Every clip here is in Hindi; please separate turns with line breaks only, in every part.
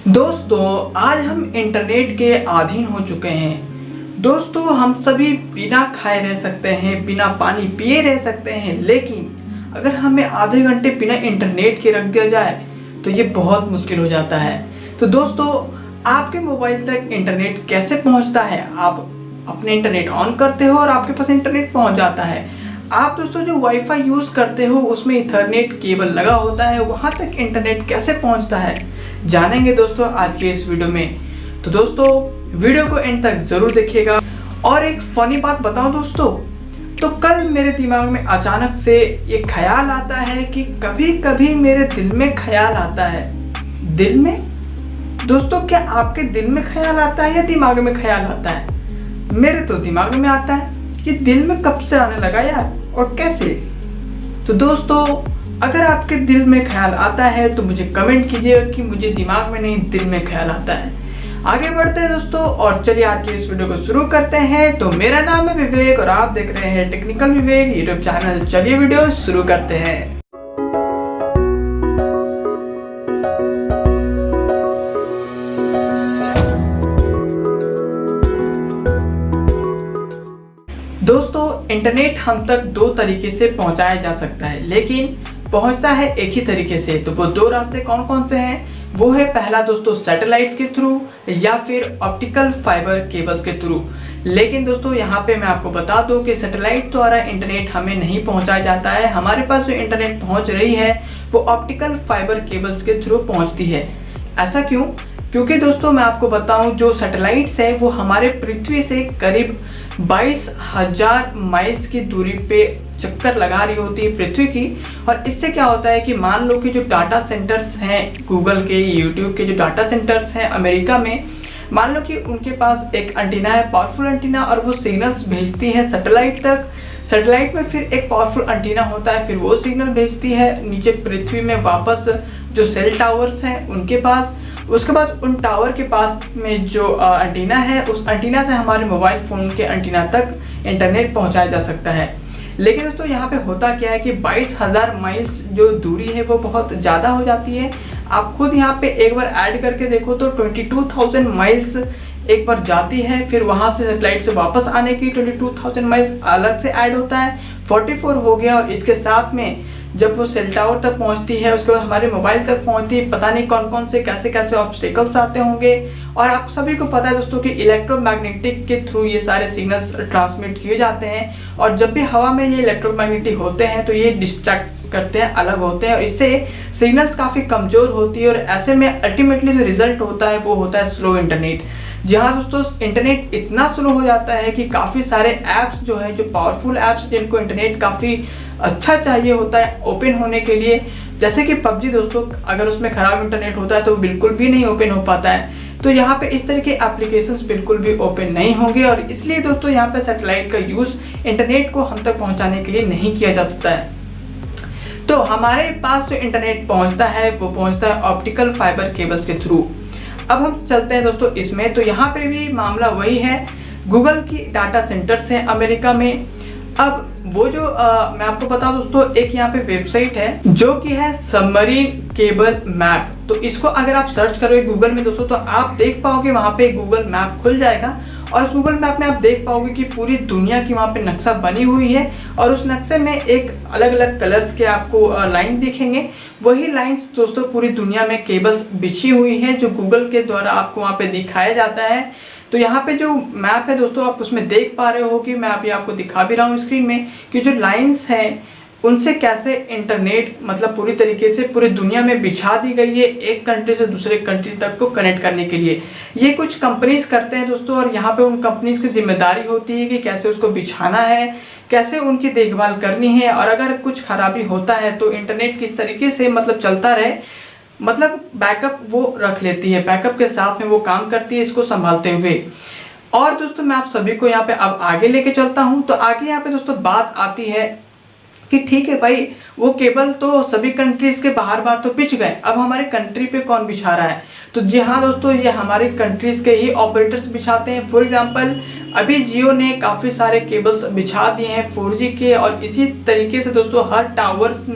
दोस्तों आज हम इंटरनेट के अधीन हो चुके हैं। दोस्तों हम सभी बिना खाए रह सकते हैं, बिना पानी पिए रह सकते हैं, लेकिन अगर हमें आधे घंटे बिना इंटरनेट के रख दिया जाए तो ये बहुत मुश्किल हो जाता है। तो दोस्तों आपके मोबाइल तक इंटरनेट कैसे पहुंचता है? आप अपने इंटरनेट ऑन करते हो और आपके पास इंटरनेट पहुंच जाता है। आप दोस्तों जो वाईफाई यूज़ करते हो उसमें इथरनेट केबल लगा होता है, वहाँ तक इंटरनेट कैसे पहुँचता है जानेंगे दोस्तों आज के इस वीडियो में। तो दोस्तों वीडियो को एंड तक ज़रूर देखिएगा। और एक फ़नी बात बताऊं दोस्तों, तो कल मेरे दिमाग में अचानक से ये ख्याल आता है कि कभी कभी मेरे दिल में ख्याल आता है। दिल में? दोस्तों क्या आपके दिल में ख्याल आता है या दिमाग में ख्याल आता है? मेरे तो दिमाग में आता है कि दिल में कब से आने लगा यार, और कैसे? तो दोस्तों अगर आपके दिल में ख्याल आता है तो मुझे कमेंट कीजिएगा कि मुझे दिमाग में नहीं दिल में ख्याल आता है। आगे बढ़ते हैं दोस्तों और चलिए आज के इस वीडियो को शुरू करते हैं। तो मेरा नाम है विवेक और आप देख रहे हैं टेक्निकल विवेक यूट्यूब चैनल। चलिए वीडियो शुरू करते हैं। दोस्तों इंटरनेट हम तक दो तरीके से पहुंचाया जा सकता है, लेकिन पहुंचता है एक ही तरीके से। तो वो दो रास्ते कौन कौन से हैं? वो है पहला दोस्तों सैटेलाइट के थ्रू या फिर ऑप्टिकल फाइबर केबल्स के थ्रू। लेकिन दोस्तों यहाँ पे मैं आपको बता दूं कि सैटेलाइट द्वारा इंटरनेट हमें नहीं पहुंचाया जाता है। हमारे पास जो इंटरनेट पहुंच रही है वो ऑप्टिकल फाइबर केबल्स के थ्रू पहुँचती है। ऐसा क्यों? क्योंकि दोस्तों मैं आपको बताऊं जो सैटेलाइट्स है वो हमारे पृथ्वी से करीब 22,000 माइल्स की दूरी पे चक्कर लगा रही होती है पृथ्वी की। और इससे क्या होता है कि मान लो कि जो डाटा सेंटर्स हैं गूगल के, यूट्यूब के जो डाटा सेंटर्स हैं अमेरिका में, मान लो कि उनके पास एक एंटीना है, पावरफुल एंटीना, और वो सिग्नल्स भेजती है सैटेलाइट तक। सैटेलाइट में फिर एक पावरफुल एंटीना होता है, फिर वो सिग्नल भेजती है नीचे पृथ्वी में वापस जो सेल टावर्स हैं उनके पास। उसके बाद उन टावर के पास में जो एंटीना है, उस एंटीना से हमारे मोबाइल फ़ोन के एंटीना तक इंटरनेट पहुंचाया जा सकता है। लेकिन दोस्तों यहाँ पे होता क्या है कि 22,000 माइल्स जो दूरी है वो बहुत ज़्यादा हो जाती है। आप खुद यहाँ पे एक बार ऐड करके देखो तो 22,000 माइल्स एक बार जाती है, फिर वहाँ से सैटेलाइट से वापस आने की 22,000 माइल्स अलग से ऐड होता है, 44 हो गया। और इसके साथ में जब वो सेल टावर तक पहुंचती है उसके बाद हमारे मोबाइल तक पहुंचती है, पता नहीं कौन कौन से कैसे कैसे ऑब्स्टेकल्स आते होंगे। और आप सभी को पता है दोस्तों कि इलेक्ट्रोमैग्नेटिक के थ्रू ये सारे सिग्नल्स ट्रांसमिट किए जाते हैं। और जब भी हवा में ये इलेक्ट्रोमैग्नेटिक होते हैं तो ये डिस्ट्रैक्ट करते हैं, अलग होते हैं, और इससे सिग्नल्स काफ़ी कमज़ोर होती है। और ऐसे में अल्टीमेटली जो रिजल्ट होता है वो होता है स्लो इंटरनेट। जहाँ दोस्तों इंटरनेट इतना स्लो हो जाता है कि काफ़ी सारे ऐप्स जो है, जो पावरफुल ऐप्स जिनको इंटरनेट काफ़ी अच्छा चाहिए होता है ओपन होने के लिए, जैसे कि पबजी दोस्तों, अगर उसमें ख़राब इंटरनेट होता है तो बिल्कुल भी नहीं ओपन हो पाता है। तो यहाँ पे इस तरह के एप्लीकेशंस बिल्कुल भी ओपन नहीं होंगे, और इसलिए दोस्तों यहाँ पे सैटेलाइट का यूज़ इंटरनेट को हम तक पहुँचाने के लिए नहीं किया जा सकता है। तो हमारे पास जो इंटरनेट पहुँचता है वो पहुँचता है ऑप्टिकल फाइबर केबल्स के थ्रू। अब हम चलते हैं दोस्तों इसमें। तो यहाँ पे भी मामला वही है, गूगल की डाटा सेंटर्स हैं अमेरिका में। अब वो जो मैं आपको बताऊं दोस्तों, एक यहाँ पे वेबसाइट है जो कि है सबमरीन केबल मैप। तो इसको अगर आप सर्च करोगे गूगल में दोस्तों तो आप देख पाओगे, वहाँ पे गूगल मैप खुल जाएगा और उस गूगल मैप में आप देख पाओगे कि पूरी दुनिया की वहाँ पे नक्शा बनी हुई है। और उस नक्शे में एक अलग अलग कलर्स के आपको लाइन दिखेंगे। वही लाइंस दोस्तों पूरी दुनिया में केबल्स बिछी हुई है जो गूगल के द्वारा आपको वहाँ पे दिखाया जाता है। तो यहाँ पे जो मैप है दोस्तों आप उसमें देख पा रहे हो कि मैं अभी आपको दिखा भी रहा हूँ स्क्रीन में कि जो लाइंस हैं उनसे कैसे इंटरनेट मतलब पूरी तरीके से पूरी दुनिया में बिछा दी गई है, एक कंट्री से दूसरे कंट्री तक को कनेक्ट करने के लिए। ये कुछ कंपनीज करते हैं दोस्तों, और यहाँ पे उन कंपनीज की जिम्मेदारी होती है कि कैसे उसको बिछाना है, कैसे उनकी देखभाल करनी है, और अगर कुछ खराबी होता है तो इंटरनेट किस तरीके से मतलब चलता रहे, मतलब बैकअप वो रख लेती है, बैकअप के साथ में वो काम करती है इसको संभालते हुए। और दोस्तों मैं आप सभी को यहाँ पे अब आगे लेके चलता हूँ। तो आगे यहाँ पे दोस्तों बात आती है कि ठीक है भाई, वो केबल तो सभी कंट्रीज़ के बाहर बाहर तो बिछ गए, अब हमारे कंट्री पे कौन बिछा रहा है? तो जी हाँ दोस्तों, ये हमारी कंट्रीज़ के ही ऑपरेटर्स बिछाते हैं। फॉर एग्जांपल अभी जियो ने काफ़ी सारे केबल्स बिछा दिए हैं 4G के, और इसी तरीके से दोस्तों हर टावर्स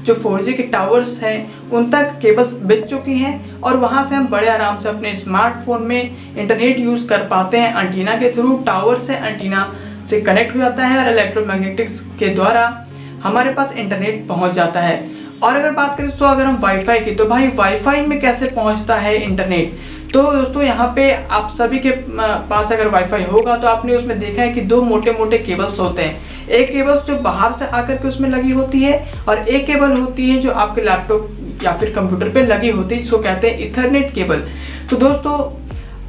जो 4G के टावर्स हैं उन तक केबल्स बिछ चुकी हैं और वहाँ से हम बड़े आराम से अपने स्मार्टफोन में इंटरनेट यूज़ कर पाते हैं। एंटीना के थ्रू टावर से एंटीना से कनेक्ट हो जाता है और इलेक्ट्रोमैग्नेटिक्स के द्वारा हमारे पास इंटरनेट पहुँच जाता है। और अगर बात करें तो अगर हम वाईफाई की, तो भाई वाईफाई में कैसे पहुंचता है इंटरनेट। तो दोस्तों यहाँ पे आप सभी के पास अगर वाईफाई होगा तो आपने उसमें देखा है कि दो मोटे मोटे केबल्स होते हैं। एक केबल्स जो बाहर से आकर के उसमें लगी होती है और एक केबल होती है जो आपके लैपटॉप या फिर कंप्यूटर पे लगी होती है, जिसको कहते हैं इथरनेट केबल। तो दोस्तों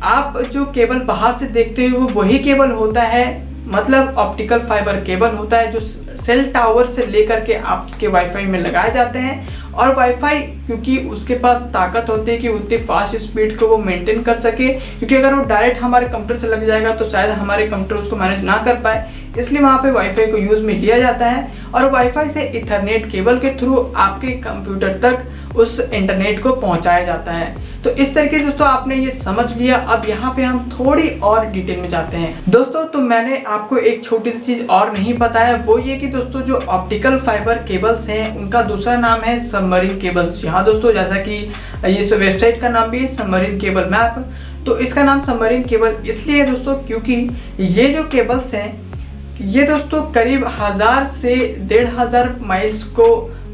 आप जो केबल बाहर से देखते हो वो वही केबल होता है, मतलब ऑप्टिकल फाइबर केबल होता है जो सेल टावर से लेकर के आपके वाईफाई में लगाए जाते हैं। और वाईफाई क्योंकि उसके पास ताकत होती है कि उतनी फास्ट स्पीड को वो मेंटेन कर सके, क्योंकि अगर वो डायरेक्ट हमारे कंप्यूटर से लग जाएगा तो शायद हमारे कंप्यूटर उसको मैनेज ना कर पाए, इसलिए वहाँ पे वाईफाई को यूज़ में लिया जाता है। और वाईफाई से इथरनेट केबल के थ्रू आपके कंप्यूटर तक उस इंटरनेट को पहुँचाया जाता है। तो इस तरीके से दोस्तों आपने ये समझ लिया। अब यहाँ पे हम थोड़ी और डिटेल में जाते हैं दोस्तों। तो मैंने आपको एक छोटी सी चीज़ और नहीं बताया, वो ये कि दोस्तों जो ऑप्टिकल फाइबर केबल्स हैं उनका दूसरा नाम है सबमरीन केबल्स। यहाँ दोस्तों जैसा कि इस वेबसाइट का नाम भी है सबमरीन केबल मैप, तो इसका नाम सबमरीन केबल इसलिए है दोस्तों क्योंकि ये जो केबल्स हैं ये दोस्तों करीब 1000 से 1500 माइल्स को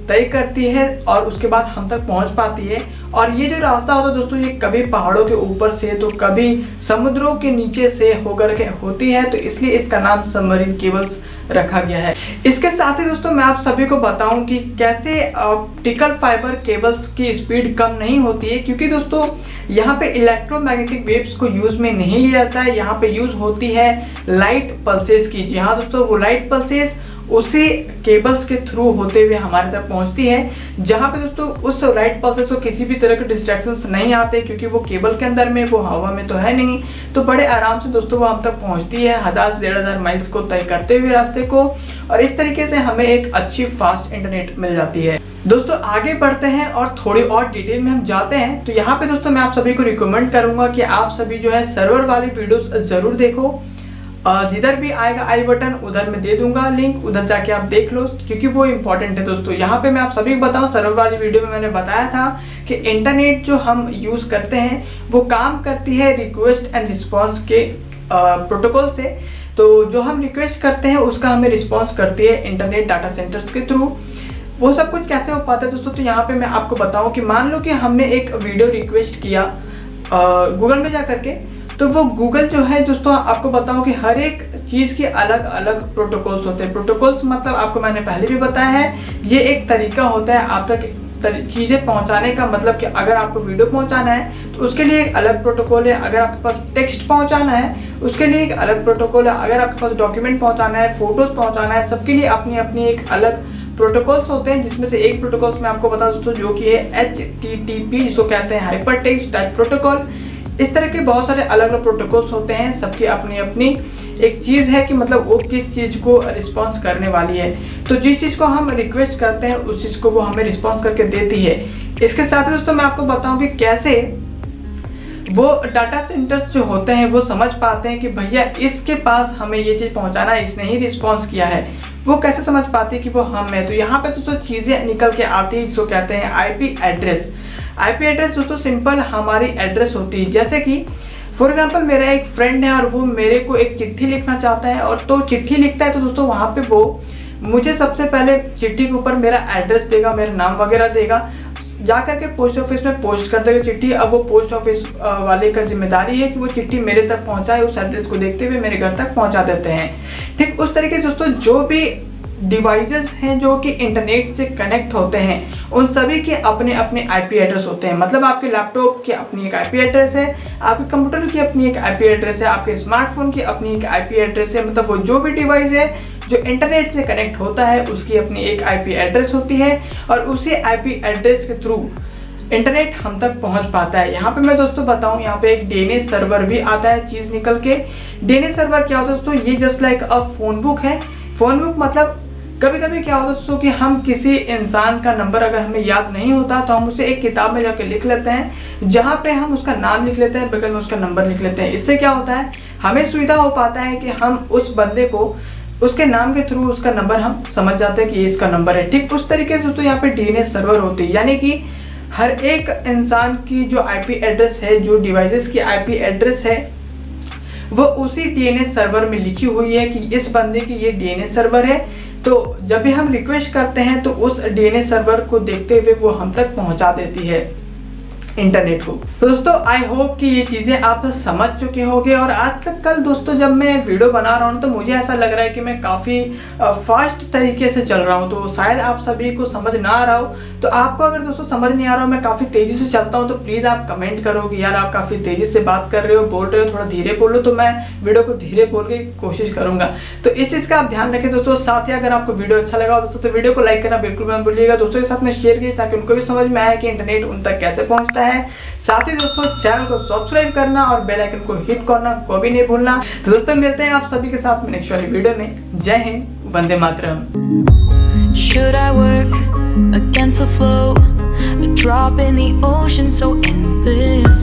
तय करती है और उसके बाद हम तक पहुंच पाती है। और ये जो रास्ता होता है दोस्तों ये कभी पहाड़ों के ऊपर से तो कभी समुद्रों के नीचे से होकर के होती है, तो इसलिए इसका नाम सबमरीन केबल्स रखा गया है। इसके साथ ही दोस्तों मैं आप सभी को बताऊं कि कैसे ऑप्टिकल फाइबर केबल्स की स्पीड कम नहीं होती है, क्योंकि दोस्तों यहाँ पे इलेक्ट्रोमैग्नेटिक वेव्स को यूज में नहीं लिया जाता है, यहाँ पे यूज होती है लाइट पल्सेस की। जी हाँ दोस्तों, वो लाइट पल्सेस उसी केबल्स के थ्रू होते हुए हमारे तक पहुंचती है, जहां पे दोस्तों उस लाइट पल्सेस को किसी भी तरह के डिस्ट्रैक्शंस नहीं आते, क्योंकि वो केबल के अंदर में, वो हवा में तो है नहीं, तो बड़े आराम से दोस्तों वो हम तक पहुंचती है 1000 से 1500 माइल्स को तय करते हुए रास्ते को। और इस तरीके से हमें एक अच्छी फास्ट इंटरनेट मिल जाती है। दोस्तों आगे बढ़ते हैं और थोड़ी और डिटेल में हम जाते हैं। तो यहाँ पे दोस्तों मैं आप सभी को रिकमेंड करूंगा कि आप सभी जो है सर्वर वाली वीडियोस जरूर देखो। जिधर भी आएगा आई बटन उधर मैं दे दूंगा लिंक, उधर जाके आप देख लो, क्योंकि वो इंपॉर्टेंट है दोस्तों। यहाँ पे मैं आप सभी को बताऊँ, सर्वर वाली वीडियो में मैंने बताया था कि इंटरनेट जो हम यूज़ करते हैं वो काम करती है रिक्वेस्ट एंड रिस्पॉन्स के प्रोटोकॉल से। तो जो हम रिक्वेस्ट करते हैं उसका हमें रिस्पॉन्स करती है इंटरनेट डाटा सेंटर्स के थ्रू। वो सब कुछ कैसे हो पाता है दोस्तों, तो यहाँ पे मैं आपको बताऊँ कि मान लो कि हमने एक वीडियो रिक्वेस्ट किया गूगल में जा करके, तो वो गूगल जो है दोस्तों आपको बताऊं कि हर एक चीज़ के अलग अलग प्रोटोकॉल्स होते हैं। प्रोटोकॉल्स मतलब आपको मैंने पहले भी बताया है, ये एक तरीका होता है आप तक चीज़ें पहुंचाने का। मतलब कि अगर आपको वीडियो पहुंचाना है तो उसके लिए एक अलग प्रोटोकॉल है, अगर आपके पास टेक्स्ट पहुंचाना है उसके लिए एक अलग प्रोटोकॉल है, अगर आपके पास डॉक्यूमेंट पहुंचाना है, फोटोज़ पहुंचाना है, सबके लिए अपनी अपनी एक अलग प्रोटोकॉल्स होते हैं। जिसमें से एक प्रोटोकॉल्स मैं आपको बता दोस्तों जो कि है HTTP, जिसको कहते हैं हाइपर टेक्स्ट टाइप प्रोटोकॉल। इस तरह के बहुत सारे अलग अलग प्रोटोकॉल्स होते हैं, सबकी अपनी अपनी एक चीज़ है कि मतलब वो किस चीज़ को रिस्पॉन्स करने वाली है। तो जिस चीज़ को हम रिक्वेस्ट करते हैं उस चीज़ को वो हमें रिस्पॉन्स करके देती है। इसके साथ ही दोस्तों मैं आपको बताऊं कि कैसे वो डाटा सेंटर्स जो होते हैं वो समझ पाते हैं कि भैया इसके पास हमें ये चीज़ पहुंचाना है, इसने ही रिस्पॉन्स किया है। वो कैसे समझ पाती है कि वो हम है। तो यहाँ पे दोस्तों चीज़ें निकल के आती है, जिसको कहते हैं IP एड्रेस। IP एड्रेस दोस्तों सिंपल हमारी एड्रेस होती है। जैसे कि फॉर एग्जांपल मेरा एक फ्रेंड है और वो मेरे को एक चिट्ठी लिखना चाहता है, और तो चिट्ठी लिखता है तो दोस्तों वहाँ पे वो मुझे सबसे पहले चिट्ठी के ऊपर मेरा एड्रेस देगा, मेरा नाम वगैरह देगा, जा करके पोस्ट ऑफिस में पोस्ट कर देगा चिट्ठी। अब वो पोस्ट ऑफिस वाले का जिम्मेदारी है कि वो चिट्ठी मेरे तक पहुँचाए, उस एड्रेस को देखते हुए मेरे घर तक पहुँचा देते हैं। ठीक उस तरीके से दोस्तों जो भी डिवाइसेस हैं जो कि इंटरनेट से कनेक्ट होते हैं उन सभी के अपने अपने IP एड्रेस होते हैं। मतलब आपके लैपटॉप की अपनी एक IP एड्रेस है, आपके कंप्यूटर की अपनी एक IP एड्रेस है, आपके स्मार्टफोन की अपनी एक IP एड्रेस है। मतलब वो जो भी डिवाइस है जो इंटरनेट से कनेक्ट होता है उसकी अपनी एक IP एड्रेस होती है, और उसी IP एड्रेस के थ्रू इंटरनेट हम तक पहुंच पाता है। यहाँ पे मैं दोस्तों बताऊँ, यहाँ पे एक DNS सर्वर भी आता है चीज़ निकल के। DNS सर्वर क्या होता है दोस्तों, ये जस्ट लाइक अ फोन बुक है। फोन बुक मतलब कभी कभी क्या होता है दोस्तों कि हम किसी इंसान का नंबर अगर हमें याद नहीं होता तो हम उसे एक किताब में जाके लिख लेते हैं, जहाँ पे हम उसका नाम लिख लेते हैं, बगल में उसका नंबर लिख लेते हैं। इससे क्या होता है, हमें सुविधा हो पाता है कि हम उस बंदे को उसके नाम के थ्रू उसका नंबर हम समझ जाते हैं कि ये इसका नंबर है। ठीक उस तरीके से दोस्तों यहाँ पे डीएनएस सर्वर होते हैं, यानी कि हर एक इंसान की जो आईपी एड्रेस है, जो डिवाइसेस की आईपी एड्रेस है, वो उसी डीएनएस सर्वर में लिखी हुई है कि इस बंदे की ये डीएनएस सर्वर है। तो जब भी हम रिक्वेस्ट करते हैं तो उस डीएनएस सर्वर को देखते हुए वो हम तक पहुंचा देती है इंटरनेट को। तो दोस्तों आई होप कि ये चीज़ें आप समझ चुके होंगे। और आज तक कल दोस्तों जब मैं वीडियो बना रहा हूँ तो मुझे ऐसा लग रहा है कि मैं काफ़ी फास्ट तरीके से चल रहा हूँ, तो शायद आप सभी को समझ ना आ रहा हो। तो आपको अगर दोस्तों समझ नहीं आ रहा हो, मैं काफ़ी तेज़ी से चलता हूँ, तो प्लीज़ आप कमेंट करो कि यार आप काफ़ी तेज़ी से बात कर रहे हो, बोल रहे हो, थोड़ा धीरे बोलो, तो मैं वीडियो को धीरे बोल के कोशिश करूँगा। तो इस चीज़ का आप ध्यान रखें दोस्तों। साथ ही अगर आपको वीडियो अच्छा लगा दोस्तों तो वीडियो को लाइक करना बिल्कुल मत भूलिएगा, दोस्तों के साथ में शेयर कीजिए ताकि उनको भी समझ में आए कि इंटरनेट उन तक कैसे पहुँचता है। साथ ही दोस्तों चैनल को सब्सक्राइब करना और बेल आइकन को हिट करना को भी नहीं भूलना। तो दोस्तों मिलते हैं आप सभी के साथ में नेक्स्ट वाली वीडियो में। जय Hind, Vande Mataram.
Should I work against the flow? A drop in the ocean so endless.